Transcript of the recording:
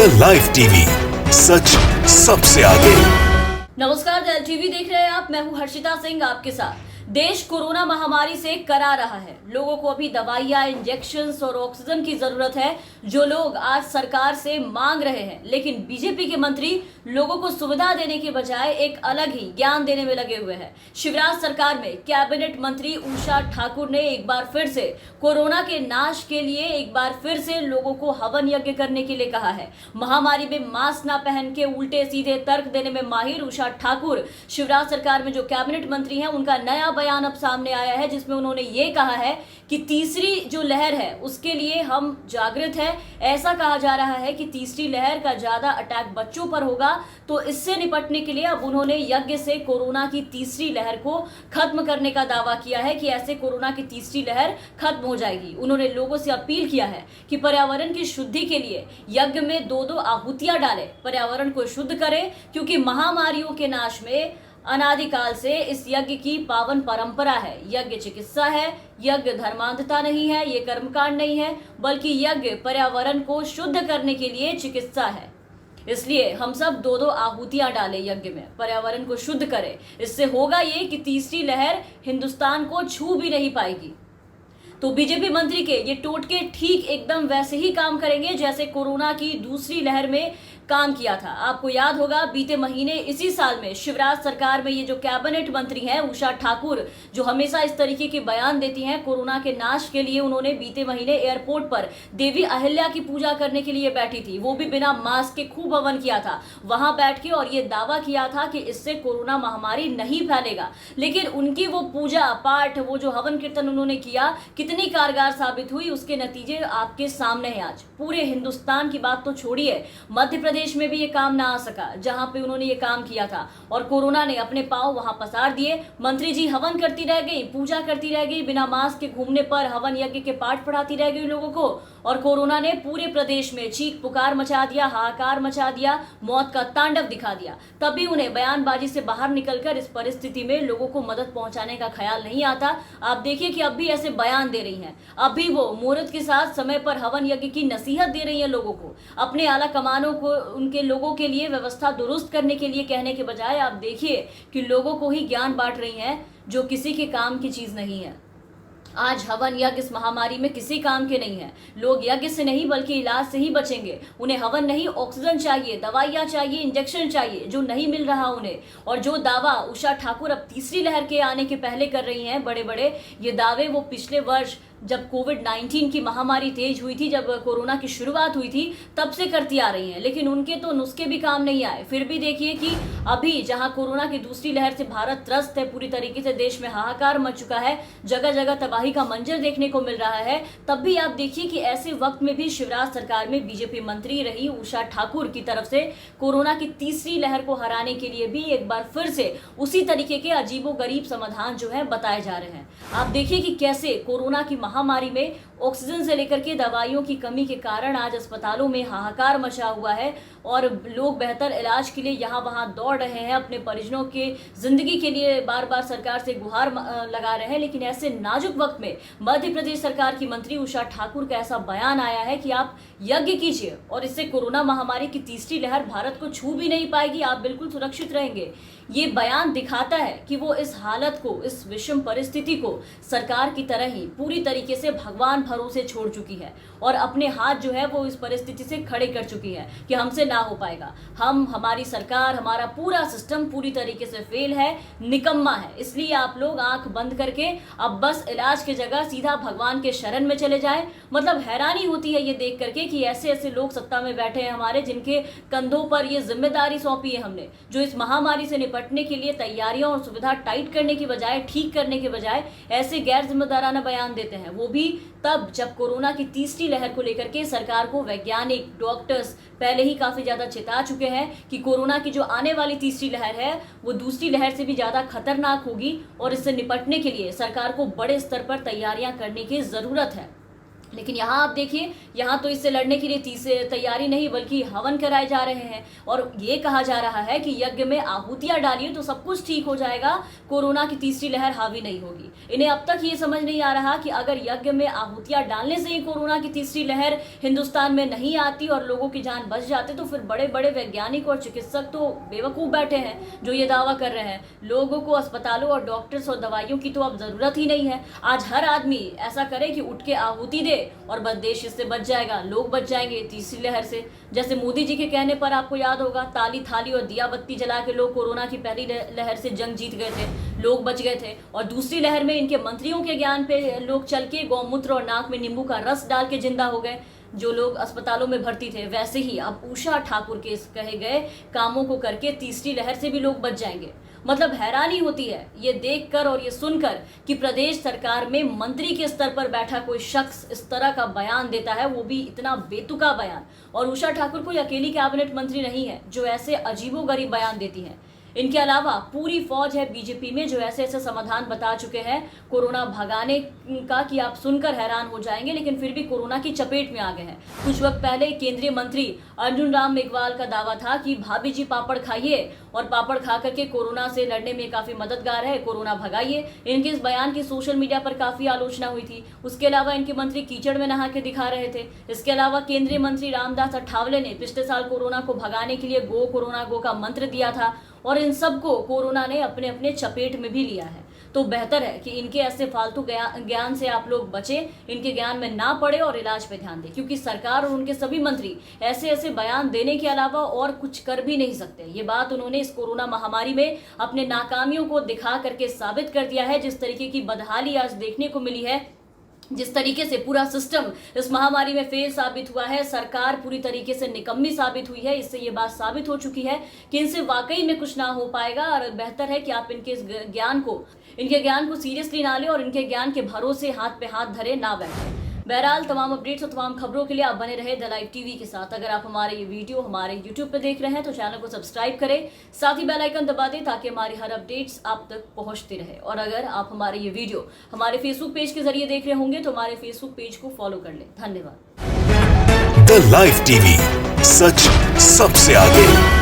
The live TV, सच सबसे आगे। नमस्कार, द टीवी देख रहे हैं आप। मैं हूं हर्षिता सिंह आपके साथ। देश कोरोना महामारी से करा रहा है। लोगों को अभी दवाइयां, इंजेक्शंस और ऑक्सीजन की जरूरत है, जो लोग आज सरकार से मांग रहे हैं। लेकिन बीजेपी के मंत्री लोगों को सुविधा देने के बजाय एक अलग ही ज्ञान देने में लगे हुए हैं। शिवराज सरकार में कैबिनेट मंत्री उषा ठाकुर ने एक बार फिर से कोरोना के नाश के लिए एक बार फिर से लोगों को हवन यज्ञ करने के लिए कहा है। महामारी में मास्क ना पहन के उल्टे सीधे तर्क देने में माहिर उषा ठाकुर शिवराज सरकार में जो कैबिनेट मंत्री हैं, उनका नया बयान अब सामने आया है, जिसमें उन्होंने ये कहा है कि तीसरी जो लहर है उसके लिए हम जागृत हैं। ऐसा कहा जा रहा है कि तीसरी लहर का ज्यादा अटैक बच्चों पर होगा, तो इससे निपटने के लिए अब उन्होंने यज्ञ से कोरोना की तीसरी लहर को खत्म करने का दावा किया है कि ऐसे कोरोना की तीसरी लहर खत्म हो जाएगी। उन्होंने लोगों से अपील किया है कि पर्यावरण की शुद्धि के लिए यज्ञ में दो आहुतियां डालें, पर्यावरण को शुद्ध करें, क्योंकि महामारियों के नाश में अनादिकाल से इस यज्ञ की पावन परंपरा है। यज्ञ चिकित्सा है, यज्ञ धर्मांधता नहीं है, ये कर्मकांड नहीं है, बल्कि यज्ञ पर्यावरण को शुद्ध करने के लिए चिकित्सा है। इसलिए हम सब दो आहुतियां डालें यज्ञ में, पर्यावरण को शुद्ध करें। इससे होगा ये कि तीसरी लहर हिंदुस्तान को छू भी नहीं पाएगी। तो बीजेपी मंत्री के ये टोटके ठीक एकदम वैसे ही काम करेंगे जैसे कोरोना की दूसरी लहर में काम किया था। आपको याद होगा, बीते महीने इसी साल में शिवराज सरकार में ये जो कैबिनेट मंत्री हैं उषा ठाकुर, जो हमेशा इस तरीके के बयान देती हैं कोरोना के नाश के लिए, उन्होंने बीते महीने एयरपोर्ट पर देवी अहिल्या की पूजा करने के लिए बैठी थी, वो भी बिना मास्क के खूब हवन किया था वहां बैठ के, और ये दावा किया था कि इससे कोरोना महामारी नहीं फैलेगा। लेकिन उनकी वो पूजा पाठ, वो जो हवन कीर्तन उन्होंने किया, कितनी कारगर साबित हुई, उसके नतीजे आपके सामने हैं आज। पूरे हिंदुस्तान की बात तो छोड़िए, मध्य प्रदेश में भी ये काम ना आ सका जहां पे उन्होंने ये काम किया था, और कोरोना ने अपने पांव वहां पसार दिए। मंत्री जी हवन करती रह गई, पूजा करती रह गई, बिना मास्क के घूमने पर हवन यज्ञ के पाठ पढ़ाती रह गई लोगों को, और कोरोना ने पूरे प्रदेश में चीख पुकार मचा दिया, हाहाकार मचा दिया, मौत का तांडव दिखा दिया। तभी उन्हें बयानबाजी से बाहर निकलकर इस परिस्थिति में लोगों को मदद पहुंचाने का ख्याल नहीं आता। आप देखिए कि अब भी ऐसे बयान दे रही हैं, अब भी वो मुहूर्त के साथ समय पर हवन यज्ञ की नसीहत दे रही है लोगों को, अपने आला कमानों को उनके लोगों के लिए व्यवस्था दुरुस्त करने के लिए कहने के बजाय आप देखिए कि लोगों को ही ज्ञान बांट रही हैं, जो किसी के काम की चीज नहीं है। आज हवन यज्ञ इस महामारी में किसी काम के नहीं है। लोग यज्ञ से नहीं बल्कि इलाज से ही बचेंगे। उन्हें हवन नहीं, ऑक्सीजन चाहिए, दवाइयां चाहिए, इंजेक्शन चाहिए, जो नहीं मिल रहा उन्हें। और जो दावा उषा ठाकुर अब तीसरी लहर के आने के पहले कर रही हैं, बड़े बड़े ये दावे, वो पिछले वर्ष जब कोविड-19 की महामारी तेज हुई थी, जब कोरोना की शुरुआत हुई थी, तब से करती आ रही हैं। लेकिन उनके तो नुस्खे भी काम नहीं आए। फिर भी देखिए कि अभी जहां कोरोना की दूसरी लहर से भारत त्रस्त है, पूरी तरीके से देश में हाहाकार मच चुका है, जगह जगह तबाही का मंजर देखने को मिल रहा है, तब भी आप देखिए कि ऐसे वक्त में भी शिवराज सरकार में बीजेपी मंत्री रही उषा ठाकुर की तरफ से कोरोना की तीसरी लहर को हराने के लिए भी एक बार फिर से उसी तरीके के अजीबोगरीब समाधान जो है बताए जा रहे हैं। आप देखिए कि कैसे कोरोना की महामारी में ऑक्सीजन से लेकर के दवाइयों की कमी के कारण आज अस्पतालों में हाहाकार मचा हुआ है, और लोग बेहतर इलाज के लिए यहाँ वहाँ दौड़ रहे हैं, अपने परिजनों के जिंदगी के लिए बार बार सरकार से गुहार लगा रहे हैं। लेकिन ऐसे नाजुक वक्त में मध्य प्रदेश सरकार की मंत्री उषा ठाकुर का ऐसा बयान आया है कि आप यज्ञ कीजिए और इससे कोरोना महामारी की तीसरी लहर भारत को छू भी नहीं पाएगी, आप बिल्कुल सुरक्षित रहेंगे। ये बयान दिखाता है कि वो इस हालत को, इस विषम परिस्थिति को सरकार की तरह ही पूरी तरीके से भगवान भरोसे छोड़ चुकी है, और अपने हाथ जो है वो इस परिस्थिति से खड़े कर चुकी है कि हमसे ना हो पाएगा। हमारी सरकार, हमारा पूरा सिस्टम पूरी तरीके से फेल है, निकम्मा है। इसलिए आप लोग आंख बंद करके अब बस इलाज की जगह सीधा भगवान के शरण में चले जाएं। मतलब हैरानी होती है ये देख करके कि ऐसे ऐसे लोग सत्ता में बैठे हैं हमारे, जिनके कंधों पर ये जिम्मेदारी सौंपी है हमने, जो इस महामारी से निपटने के लिए तैयारियां और सुविधा टाइट करने की बजाय, ठीक करने के बजाय ऐसे गैर जिम्मेदाराना बयान देते हैं। वो भी तब जब कोरोना की तीसरी लहर को लेकर के सरकार को वैज्ञानिक, डॉक्टर्स पहले ही काफी ज्यादा चेता चुके हैं कि कोरोना की जो आने वाली तीसरी लहर है वो दूसरी लहर से भी ज्यादा खतरनाक होगी, और इससे निपटने के लिए सरकार को बड़े स्तर पर तैयारियां करने की जरूरत है। लेकिन यहाँ आप देखिए, यहाँ तो इससे लड़ने के लिए तैयारी नहीं बल्कि हवन कराए जा रहे हैं और ये कहा जा रहा है कि यज्ञ में आहुतियां डालिए तो सब कुछ ठीक हो जाएगा, कोरोना की तीसरी लहर हावी नहीं होगी। इन्हें अब तक ये समझ नहीं आ रहा कि अगर यज्ञ में आहुतियां डालने से ही कोरोना की तीसरी लहर हिंदुस्तान में नहीं आती और लोगों की जान बच जाते तो फिर बड़े बड़े वैज्ञानिक और चिकित्सक तो बेवकूफ बैठे हैं जो ये दावा कर रहे हैं। लोगों को अस्पतालों और डॉक्टर्स और दवाइयों की तो अब जरूरत ही नहीं है। आज हर आदमी ऐसा करे कि उठ के आहुति दे और बस देश इससे बच जाएगा, लोग बच जाएंगे तीसरी लहर से। जैसे मोदी जी के कहने पर आपको याद होगा, ताली थाली और दिया बत्ती जला के लोग कोरोना की पहली लहर से जंग जीत गए थे, लोग बच गए थे। और दूसरी लहर में इनके मंत्रियों के ज्ञान पे लोग चल के गौमूत्र और नाक में नींबू का रस डाल के जिंदा हो गए, जो लोग अस्पतालों में भर्ती थे। वैसे ही अब उषा ठाकुर के कहे गए कामों को करके तीसरी लहर से भी लोग बच जाएंगे। मतलब हैरानी होती है ये देखकर और ये सुनकर कि प्रदेश सरकार में मंत्री के स्तर पर बैठा कोई शख्स इस तरह का बयान देता है, वो भी इतना बेतुका बयान। और उषा ठाकुर कोई अकेली कैबिनेट मंत्री नहीं है जो ऐसे अजीबोगरीब बयान देती है। इनके अलावा पूरी फौज है बीजेपी में जो ऐसे ऐसे समाधान बता चुके हैं कोरोना भगाने का कि आप सुनकर हैरान हो जाएंगे, लेकिन फिर भी कोरोना की चपेट में आ गए हैं। कुछ वक्त पहले केंद्रीय मंत्री अर्जुन राम मेघवाल का दावा था कि भाभी जी पापड़ खाइए और पापड़ खा करके कोरोना से लड़ने में काफी मददगार है, कोरोना भगाइए। इनके इस बयान की सोशल मीडिया पर काफी आलोचना हुई थी। उसके अलावा इनके मंत्री कीचड़ में नहा के दिखा रहे थे। इसके अलावा केंद्रीय मंत्री रामदास अठावले ने पिछले साल कोरोना को भगाने के लिए गो कोरोना गो का मंत्र दिया था और इन सबको कोरोना ने अपने अपने चपेट में भी लिया है। तो बेहतर है कि इनके ऐसे फालतू ज्ञान से आप लोग बचें, इनके ज्ञान में ना पड़े और इलाज पे ध्यान दें, क्योंकि सरकार और उनके सभी मंत्री ऐसे ऐसे बयान देने के अलावा और कुछ कर भी नहीं सकते। ये बात उन्होंने इस कोरोना महामारी में अपने नाकामियों को दिखा करके साबित कर दिया है। जिस तरीके की बदहाली आज देखने को मिली है, जिस तरीके से पूरा सिस्टम इस महामारी में फेल साबित हुआ है, सरकार पूरी तरीके से निकम्मी साबित हुई है, इससे ये बात साबित हो चुकी है कि इनसे वाकई में कुछ ना हो पाएगा। और बेहतर है कि आप इनके ज्ञान को सीरियसली ना लें और इनके ज्ञान के भरोसे हाथ पे हाथ धरे ना बैठे। बहरहाल तमाम अपडेट्स और तमाम खबरों के लिए आप बने रहे द लाइव टीवी के साथ। अगर आप हमारे ये वीडियो हमारे YouTube पे देख रहे हैं तो चैनल को सब्सक्राइब करें, साथ ही बेल आइकन दबा दें ताकि हमारी हर अपडेट्स आप तक पहुंचती रहे। और अगर आप हमारे ये वीडियो हमारे फेसबुक पेज के जरिए देख रहे होंगे तो हमारे फेसबुक पेज को फॉलो कर लें। धन्यवाद। द लाइव टीवी, सच सबसे आगे।